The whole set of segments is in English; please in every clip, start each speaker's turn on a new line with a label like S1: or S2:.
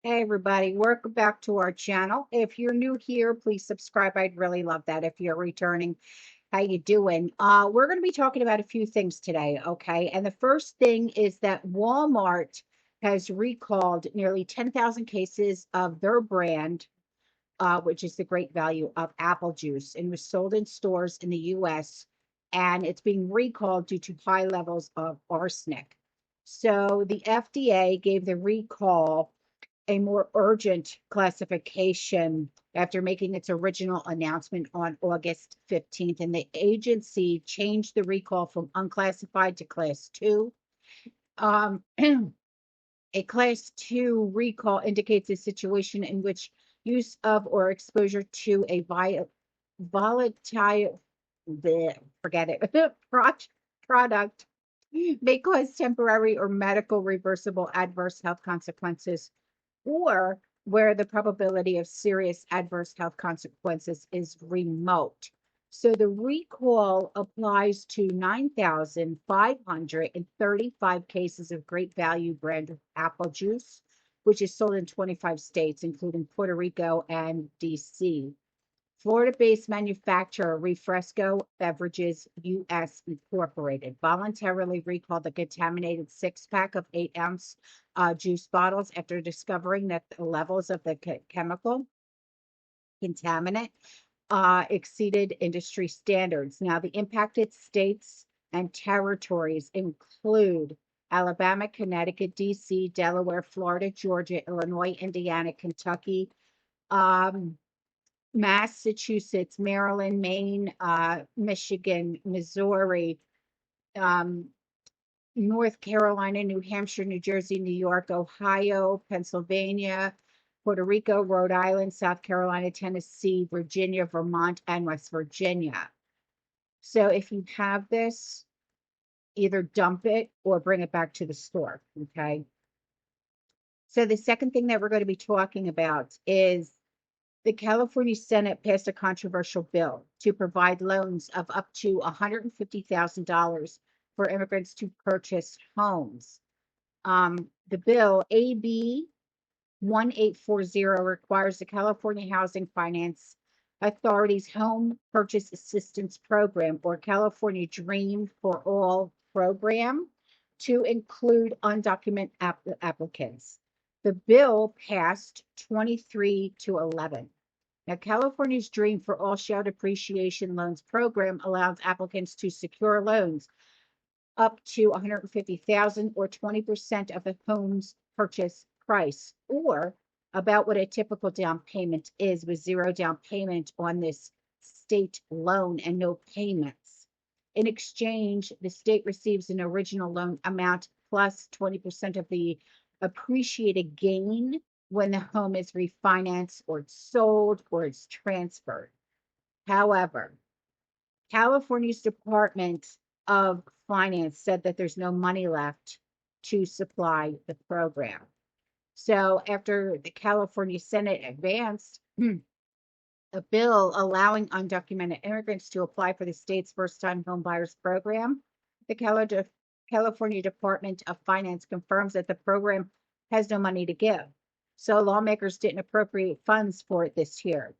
S1: Hey everybody, welcome back to our channel. If you're new here, please subscribe. I'd really love that. If you're returning, how you doing? We're going to be talking about a few things today, okay? And the first thing is that Walmart has recalled nearly 10,000 cases of their brand, which is the great value of apple juice, and was sold in stores in the US, and it's being recalled due to high levels of arsenic. So the FDA gave the recall a more urgent classification after making its original announcement on August 15th. And the agency changed the recall from unclassified to class 2. Um, a class 2 recall indicates a situation in which use of or exposure to a volatile, forget it, product may cause temporary or medical reversible adverse health consequences, or where the probability of serious adverse health consequences is remote. So the recall applies to 9,535 cases of Great Value brand apple juice, which is sold in 25 states, including Puerto Rico and DC. Florida-based manufacturer Refresco Beverages US Incorporated voluntarily recalled the contaminated six-pack of 8-ounce juice bottles after discovering that the levels of the chemical contaminant exceeded industry standards. Now, the impacted states and territories include Alabama, Connecticut, DC, Delaware, Florida, Georgia, Illinois, Indiana, Kentucky, Massachusetts, Maryland, Maine, Michigan, Missouri, um, North Carolina, New Hampshire, New Jersey, New York, Ohio, Pennsylvania, Puerto Rico, Rhode Island, South Carolina, Tennessee, Virginia, Vermont, and West Virginia. So if you have this, either dump it or bring it back to the store, okay? So the second thing that we're going to be talking about is the California Senate passed a controversial bill to provide loans of up to $150,000 for immigrants to purchase homes. The bill, AB 1840, requires the California Housing Finance Authority's Home Purchase Assistance Program, or California Dream for All program, to include undocumented applicants. The bill passed 23-11. Now, California's Dream for All Child Appreciation Loans program allows applicants to secure loans up to $150,000 or 20% of the home's purchase price, or about what a typical down payment is, with zero down payment on this state loan and no payments. In exchange, the state receives an original loan amount plus 20% of the appreciated gain when the home is refinanced or it's sold or it's transferred. However, California's Department of Finance said that there's no money left to supply the program. So after the California Senate advanced a bill allowing undocumented immigrants to apply for the state's first-time home buyers program, the California Department of Finance confirms that the program has no money to give. So lawmakers didn't appropriate funds for it this year.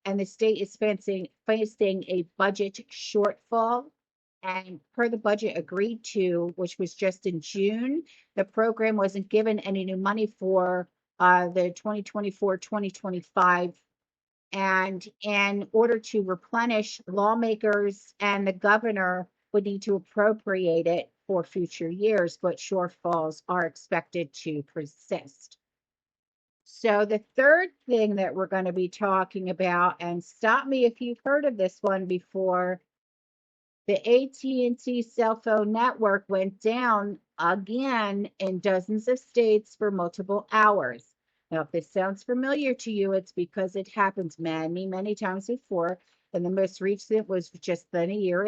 S1: And the state is facing a budget shortfall. And per the budget agreed to, which was just in June, the program wasn't given any new money for the 2024-2025. And in order to replenish, lawmakers and the governor would need to appropriate it for future years, but shortfalls are expected to persist. So the third thing that we're going to be talking about, and stop me if you've heard of this one before, the AT&T cell phone network went down again in dozens of states for multiple hours. Now, if this sounds familiar to you, it's because it happens many, many times before. And the most recent was just less than a year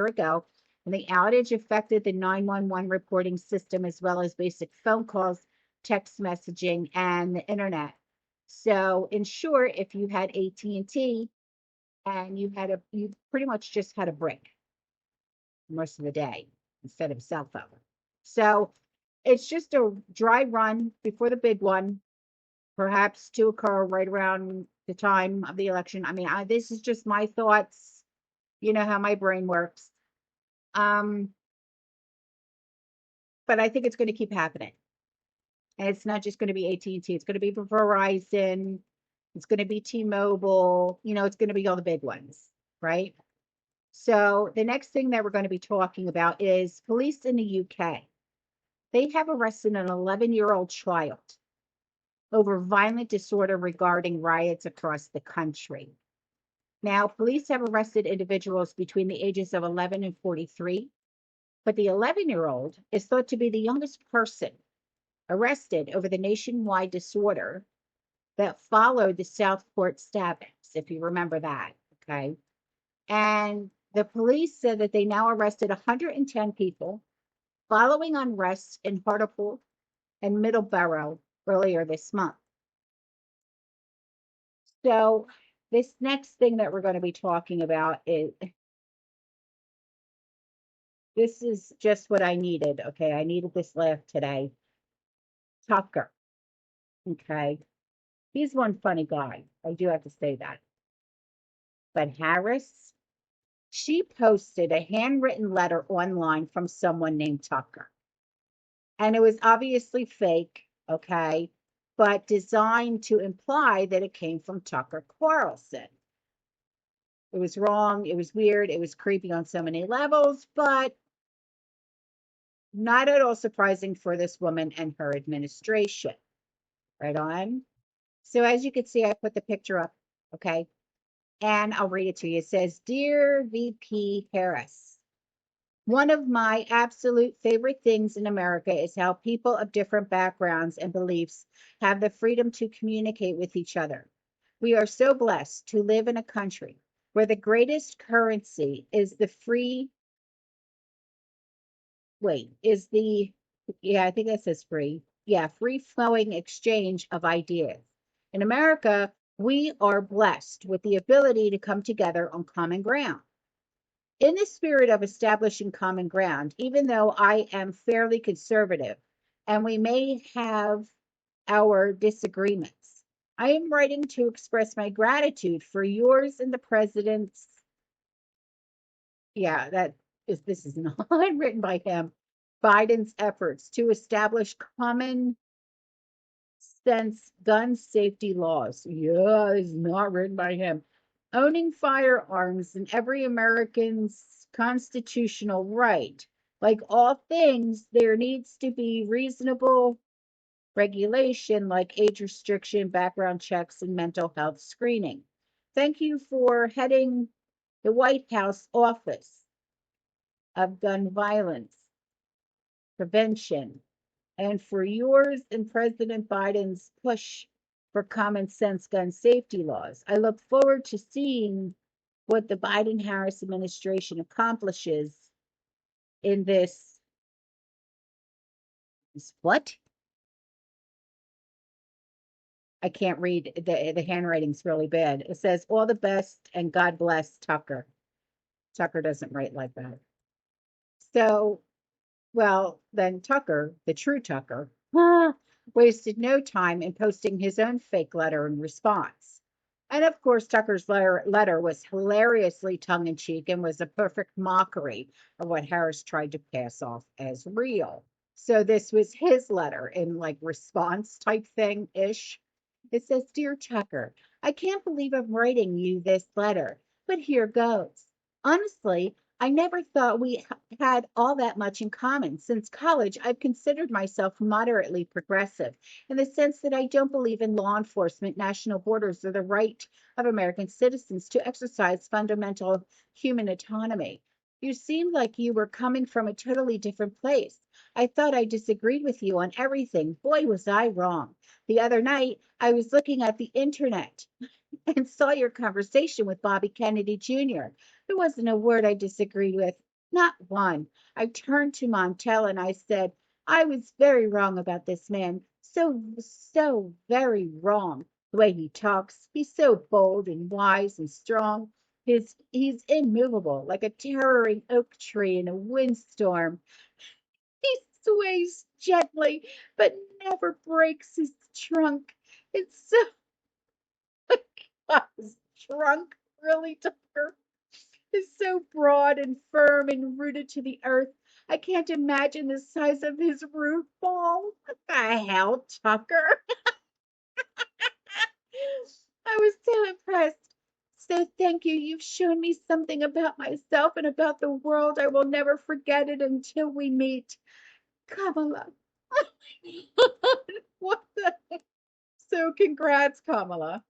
S1: ago. And the outage affected the 911 reporting system, as well as basic phone calls, text messaging, and the internet. So in short, if you had AT&T and you pretty much just had a brick most of the day instead of a cell phone. So it's just a dry run before the big one. perhaps to occur right around the time of the election. I mean, this is just my thoughts. You know how my brain works. Um, but I think it's going to keep happening. And it's not just going to be AT&T. It's going to be Verizon. It's going to be T-Mobile. It's going to be all the big ones, right? So the next thing that we're going to be talking about is police in the UK. They have arrested an 11-year-old child over violent disorder regarding riots across the country. Now, police have arrested individuals between the ages of 11 and 43, but the 11-year-old is thought to be the youngest person arrested over the nationwide disorder that followed the Southport stabbings, if you remember that. Okay. And the police said that they now arrested 110 people following unrest in Hartlepool and Middleborough earlier this month. So, this next thing that we're going to be talking about is this is just what I needed. Okay. I needed this laugh today. Tucker. Okay. He's one funny guy. I do have to say that. But Harris, she posted a handwritten letter online from someone named Tucker. And it was obviously fake, okay, but designed to imply that it came from Tucker Carlson. It was wrong. It was weird. It was creepy on so many levels, but not at all surprising for this woman and her administration. Right on. So as you can see, I put the picture up, okay? And I'll read it to you. It says, Dear VP Harris, one of my absolute favorite things in America is how people of different backgrounds and beliefs have the freedom to communicate with each other. We are so blessed to live in a country where the greatest currency is the free, wait, is the, yeah, I think that says free. Yeah, free flowing exchange of ideas. In America, we are blessed with the ability to come together on common ground. In the spirit of establishing common ground, even though I am fairly conservative and we may have our disagreements, I am writing to express my gratitude for yours and the president's. Yeah, this is not written by him. Biden's efforts to establish common sense gun safety laws. Yeah, it's not written by him. Owning firearms in every American's constitutional right. Like all things, there needs to be reasonable regulation like age restriction, background checks, and mental health screening. Thank you for heading the White House Office of Gun Violence Prevention and for yours and President Biden's push for common sense gun safety laws. I look forward to seeing what the Biden Harris administration accomplishes in this. What? I can't read. The handwriting's really bad. It says, All the best and God bless Tucker. Tucker doesn't write like that. So, well, then Tucker, the true Tucker, wasted no time in posting his own fake letter in response. And of course, Tucker's letter was hilariously tongue in cheek and was a perfect mockery of what Harris tried to pass off as real. So this was his letter in like response type thing ish. It says, Dear Tucker, I can't believe I'm writing you this letter, but here goes. Honestly, I never thought we had all that much in common. Since college, I've considered myself moderately progressive in the sense that I don't believe in law enforcement, national borders, or the right of American citizens to exercise fundamental human autonomy. You seemed like you were coming from a totally different place. I thought I disagreed with you on everything. Boy, was I wrong. The other night, I was looking at the internet and saw your conversation with Bobby Kennedy Jr. There wasn't a word I disagreed with, not one. I turned to Montel and I said, I was very wrong about this man. So very wrong. The way he talks, he's so bold and wise and strong. He's immovable, like a towering oak tree in a windstorm. He sways gently, but never breaks his trunk. It's so God, his trunk really, Tucker, is so broad and firm and rooted to the earth. I can't imagine the size of his root ball. What the hell, Tucker? I was so impressed. So thank you. You've shown me something about myself and about the world. I will never forget it until we meet. Kamala. What the? So congrats, Kamala,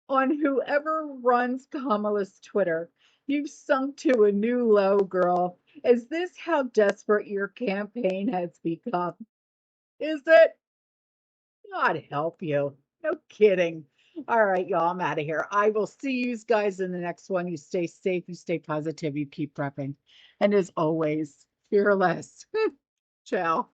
S1: on whoever runs Kamala's Twitter. You've sunk to a new low, girl. Is this how desperate your campaign has become? Is it? God help you. No kidding. All right, y'all, I'm out of here. I will see you guys in the next one. You stay safe, you stay positive, you keep prepping. And as always, fearless. Ciao.